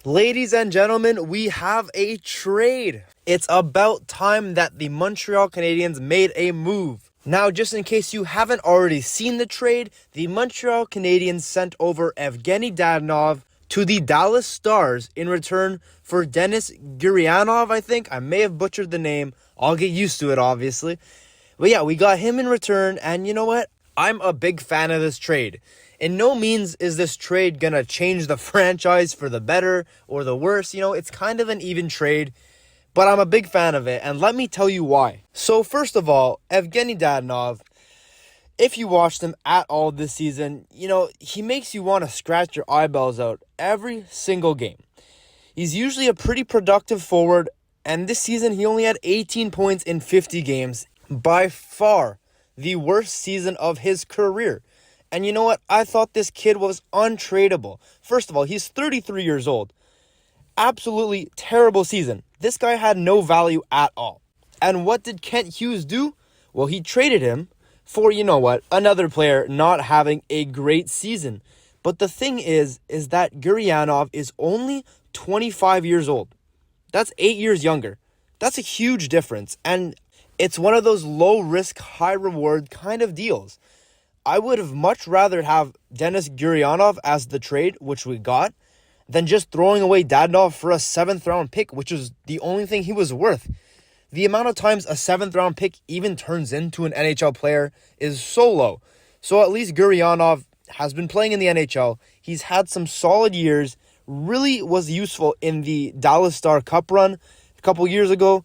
Ladies and gentlemen, we have a trade. It's about time that the Montreal Canadiens made a move. Now, just in case you haven't already seen the trade, the Montreal Canadiens sent over Evgenii Dadonov to the Dallas Stars in return for Denis Gurianov, I think. I may have butchered the name. I'll get used to it, obviously. But yeah, we got him in return, and you know what? I'm a big fan of this trade. In no means is this trade going to change the franchise for the better or the worse. It's kind of an even trade, but I'm a big fan of it, and let me tell you why. So first of all, Evgenii Dadonov, if you watched him at all this season, he makes you want to scratch your eyeballs out every single game. He's usually a pretty productive forward, and this season he only had 18 points in 50 games. By far the worst season of his career. And you know what? I thought this kid was untradeable. First of all, he's 33 years old. Absolutely terrible season. This guy had no value at all. And what did Kent Hughes do? Well, he traded him for, another player not having a great season. But the thing is that Gurianov is only 25 years old. That's 8 years younger. That's a huge difference. And it's one of those low-risk, high-reward kind of deals. I would have much rather have Denis Gurianov as the trade, which we got, than just throwing away Dadonov for a 7th-round pick, which is the only thing he was worth. The amount of times a 7th-round pick even turns into an NHL player is so low. So at least Gurianov has been playing in the NHL. He's had some solid years, really was useful in the Dallas Star Cup run a couple years ago.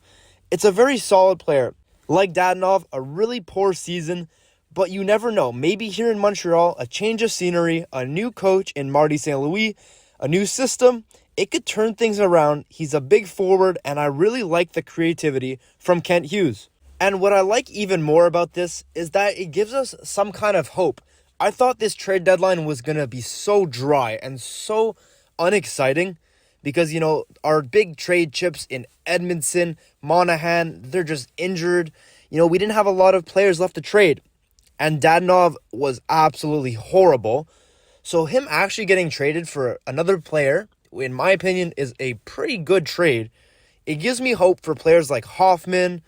It's a very solid player. Like Dadonov, a really poor season, but you never know. Maybe here in Montreal, a change of scenery, a new coach in Marty St. Louis, a new system, it could turn things around. He's a big forward, and I really like the creativity from Kent Hughes. And what I like even more about this is that it gives us some kind of hope. I thought this trade deadline was going to be so dry and so unexciting because, our big trade chips in Edmondson, Monahan, they're just injured. We didn't have a lot of players left to trade. And Dadonov was absolutely horrible. So him actually getting traded for another player, in my opinion, is a pretty good trade. It gives me hope for players like Hoffman,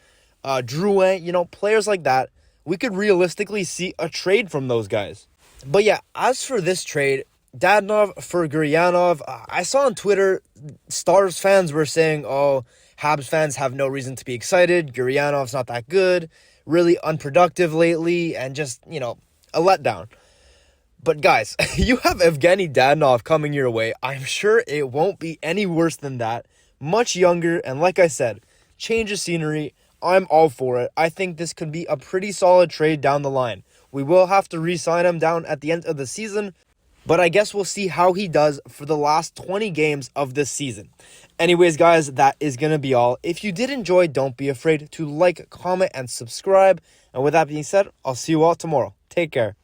Drouin, players like that. We could realistically see a trade from those guys. But yeah, as for this trade, Dadonov for Gurianov, I saw on Twitter, Stars fans were saying, Habs fans have no reason to be excited. Gurianov's not that good, really unproductive lately, and just, a letdown. But guys, you have Evgenii Dadonov coming your way. I'm sure it won't be any worse than that. Much younger, and like I said, change of scenery. I'm all for it. I think this could be a pretty solid trade down the line. We will have to re-sign him down at the end of the season, but I guess we'll see how he does for the last 20 games of this season. Anyways, guys, that is going to be all. If you did enjoy, don't be afraid to like, comment, and subscribe. And with that being said, I'll see you all tomorrow. Take care.